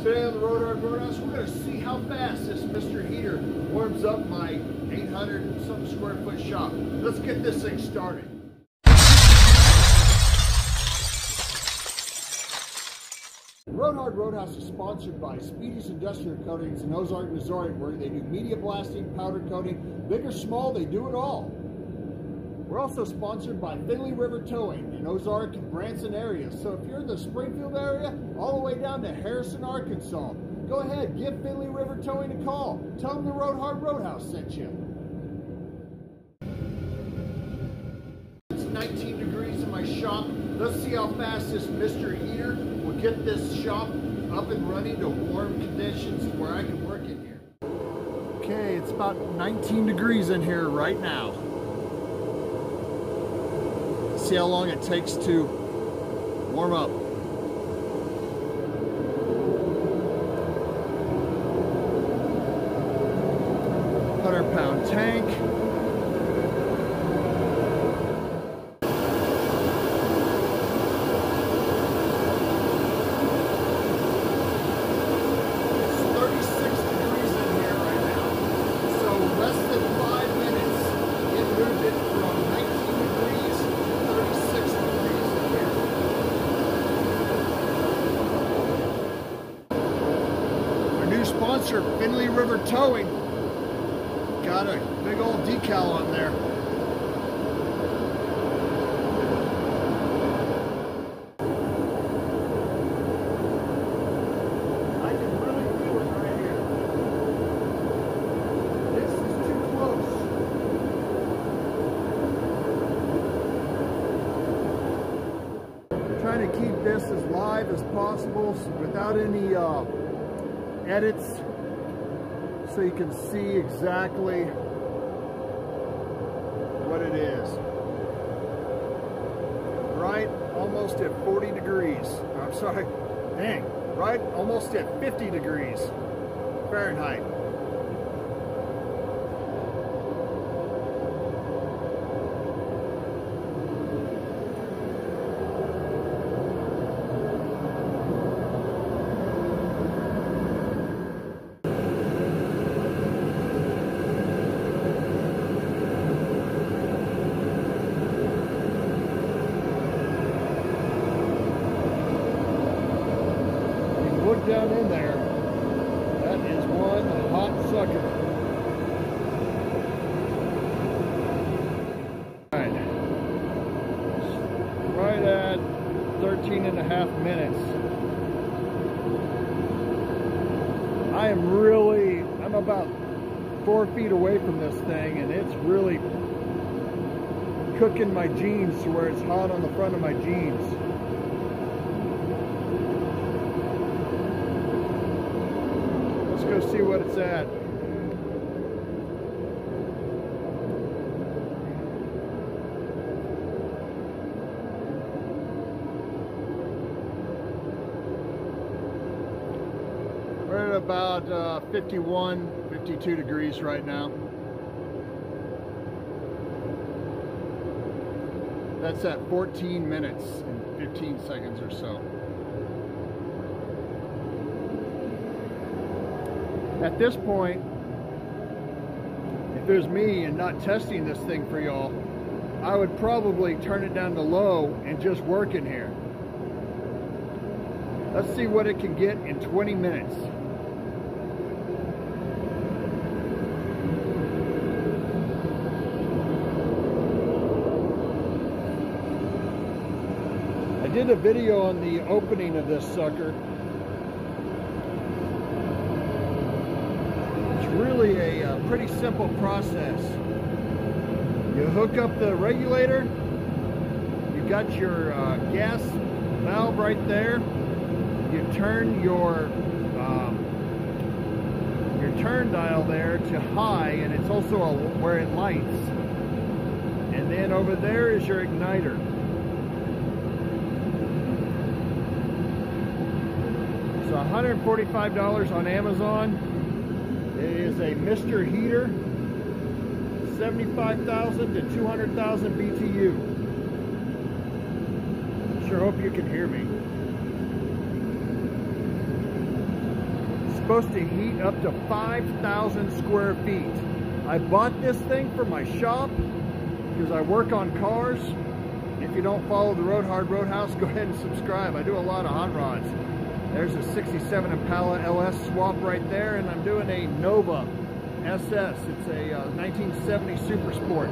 Today on the Roadhouse, we're going to see how fast this Mr. Heater warms up my 800 and some square foot shop. Let's get this thing started. Roadhouse is sponsored by Speedy's Industrial Coatings in Ozark, Missouri, where they do media blasting, powder coating, big or small, they do it all. We're also sponsored by Finley River Towing in Ozark and Branson area. So if you're in the Springfield area, all the way down to Harrison, Arkansas, go ahead, give Finley River Towing a call. Tell them the Roadhouse sent you. It's 19 degrees in my shop. Let's see how fast this Mr. Heater will get this shop up and running to warm conditions where I can work in here. Okay, it's about 19 degrees in here right now. See how long it takes to warm up. 100-pound tank. It's 36 degrees in here right now. So less than 5 minutes, it moved it from 19 degrees to 36 degrees in here. Our new sponsor, Finley River Towing, got a big old decal on there. I can really feel it right here. This is too close. I'm trying to keep this as live as possible without any edits, so you can see exactly what it is. Right almost at 40 degrees. I'm sorry, dang, right almost at 50 degrees Fahrenheit. Look down in there, that is one hot sucker. All right, right at 13.5 minutes. I'm about 4 feet away from this thing, and it's really cooking my jeans to where it's hot on the front of my jeans. Let's go see what it's at. We're at about 51, 52 degrees right now. That's at 14 minutes and 15 seconds or so. At this point, if it was me and not testing this thing for y'all, I would probably turn it down to low and just work in here. Let's see what it can get in 20 minutes. I did a video on the opening of this sucker. Really a pretty simple process. You hook up the regulator, you got your gas valve right there, you turn your turn dial there to high, and it's also where it lights, and then over there is your igniter. So $145 on Amazon. It is a Mr. Heater, 75,000 to 200,000 BTU. Sure hope you can hear me. supposed to heat up to 5,000 square feet. I bought this thing for my shop because I work on cars. If you don't follow the Roadhouse, go ahead and subscribe. I do a lot of hot rods. There's a 67 Impala LS swap right there, and I'm doing a Nova SS. It's a 1970 Super Sport.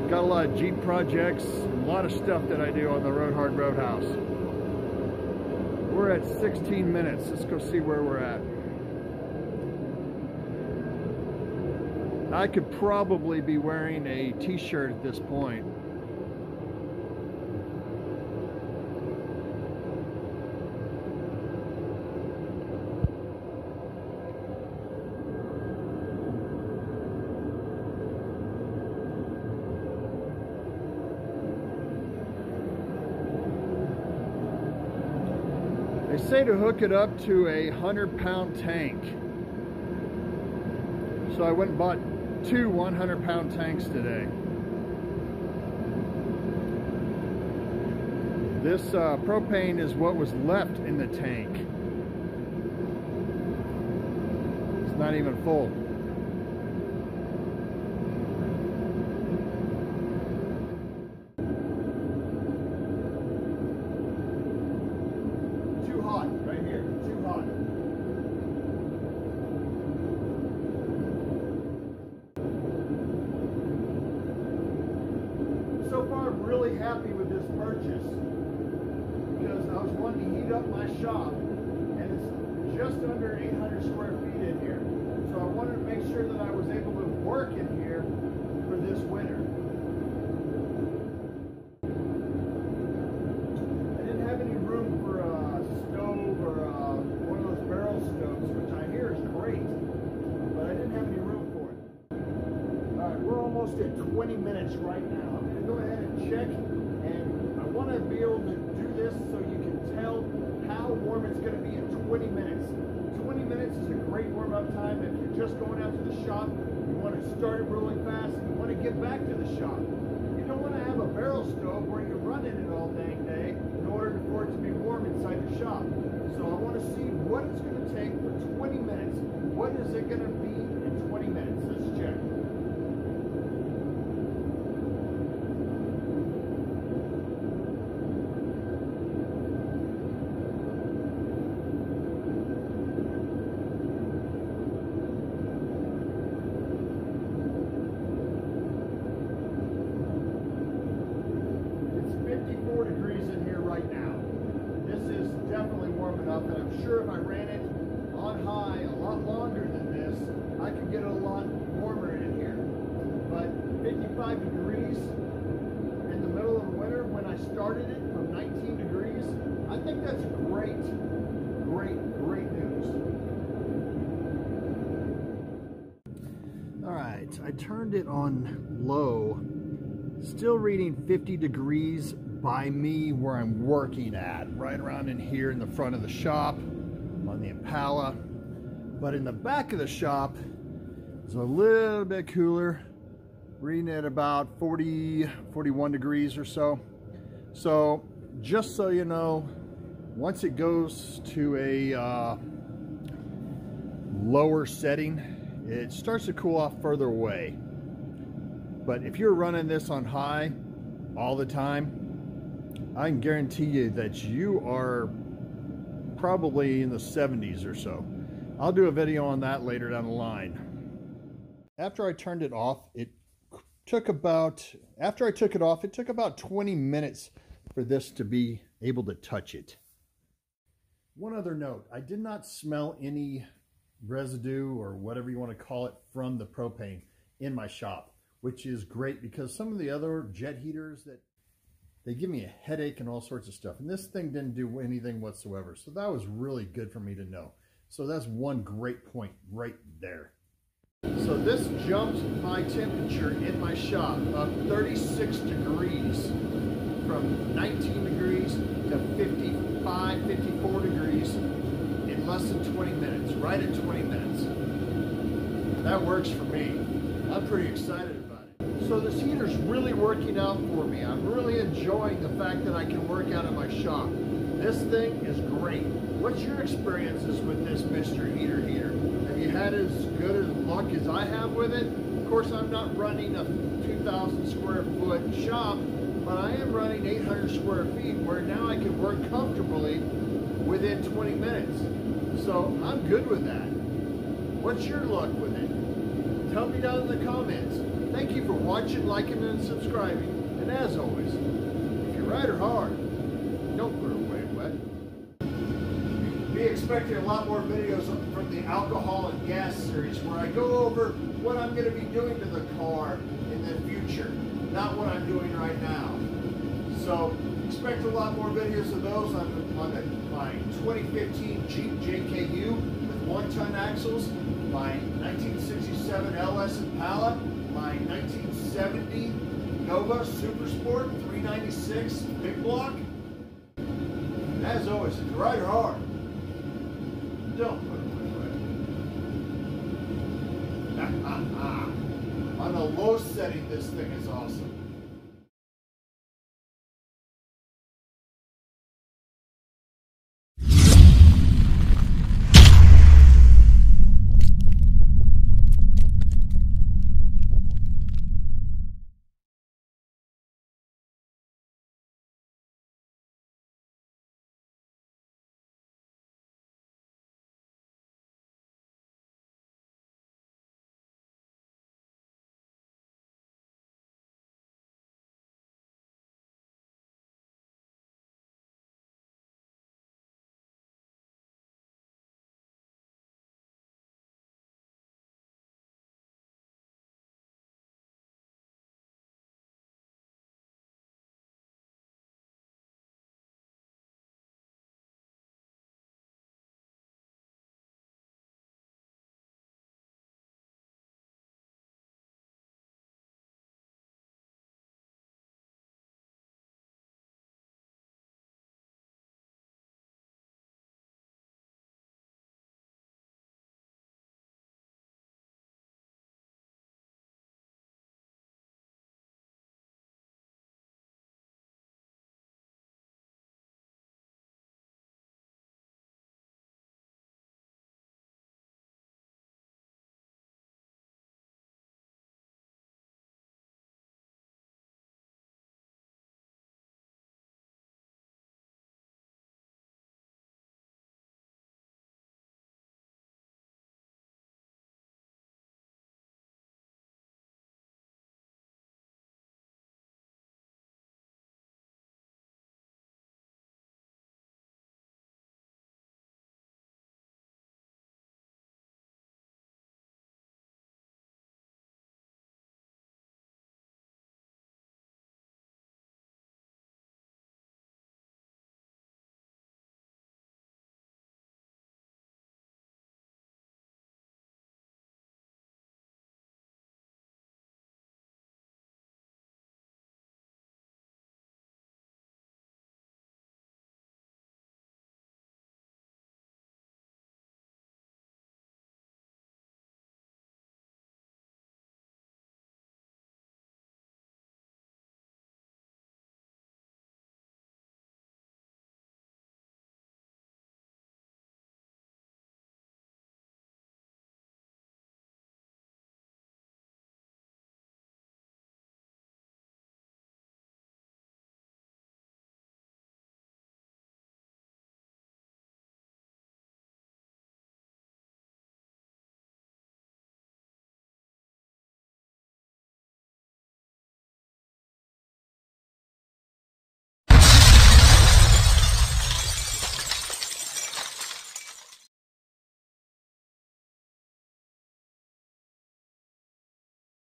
Got a lot of Jeep projects, a lot of stuff that I do on the Roadhouse. We're at 16 minutes. Let's go see where we're at. I could probably be wearing a t-shirt at this point. They say to hook it up to a 100-pound tank. So I went and bought 2 100-pound tanks today. This propane is what was left in the tank. It's not even full. Too hot, right here, too hot. So far, I'm really happy with this purchase because I was wanting to heat up my shop, and it's just under 800 square feet in here. So I wanted to make sure that I was able to work in here for this winter. I didn't have any room for a stove or one of those barrel stoves, which I hear is great, but I didn't have any room for it. All right, we're almost at 20 minutes right now. I'm going to go ahead and check, and I want to be able to do this so you can tell how warm it's going to be in 20 minutes. 20 minutes is a great warm-up time. If you're just going out to the shop, you want to start it really fast, and you want to get back to the shop. You don't want to have a barrel stove where you run in it all dang day in order for it to be warm inside the shop. So I want to see what it's going to take for 20 minutes. What is it going to be in 20 minutes? Let's check. Degrees in here right now. This is definitely warm enough, and I'm sure if I ran it on high a lot longer than this, I could get it a lot warmer in here. But 55 degrees in the middle of the winter when I started it from 19 degrees, I think that's great news. All right, I turned it on low, still reading 50 degrees by me where I'm working at, right around in here in the front of the shop on the Impala. But in the back of the shop is a little bit cooler, reading at about 40, 41 degrees or so. So just so you know, once it goes to a lower setting, it starts to cool off further away. But if you're running this on high all the time, I can guarantee you that you are probably in the 70s or so. I'll do a video on that later down the line. After I turned it off, it took about 20 minutes for this to be able to touch it. One other note, I did not smell any residue or whatever you want to call it from the propane in my shop, which is great because some of the other jet heaters, they give me a headache and all sorts of stuff. And this thing didn't do anything whatsoever. So that was really good for me to know. So that's one great point right there. So this jumped my temperature in my shop up 36 degrees from 19 degrees to 55, 54 degrees in less than 20 minutes, right at 20 minutes. That works for me. I'm pretty excited about it. So this heater's really working out for me. I'm really enjoying the fact that I can work out of my shop. This thing is great. What's your experiences with this Mr. Heater here? Have you had as good as luck as I have with it? Of course, I'm not running a 2,000 square foot shop, but I am running 800 square feet where now I can work comfortably within 20 minutes. So I'm good with that. What's your luck with it? Tell me down in the comments. Thank you for watching, liking, and subscribing. And as always, if you ride her hard, don't put her away wet. Be expecting a lot more videos from the alcohol and gas series where I go over what I'm going to be doing to the car in the future, not what I'm doing right now. So expect a lot more videos of those on my 2015 Jeep JKU with 1-ton axles, my 1967 LS Impala, my 1970 Nova Super Sport 396 big block. And as always, if you ride her hard, don't put her away. On a low setting, this thing is awesome.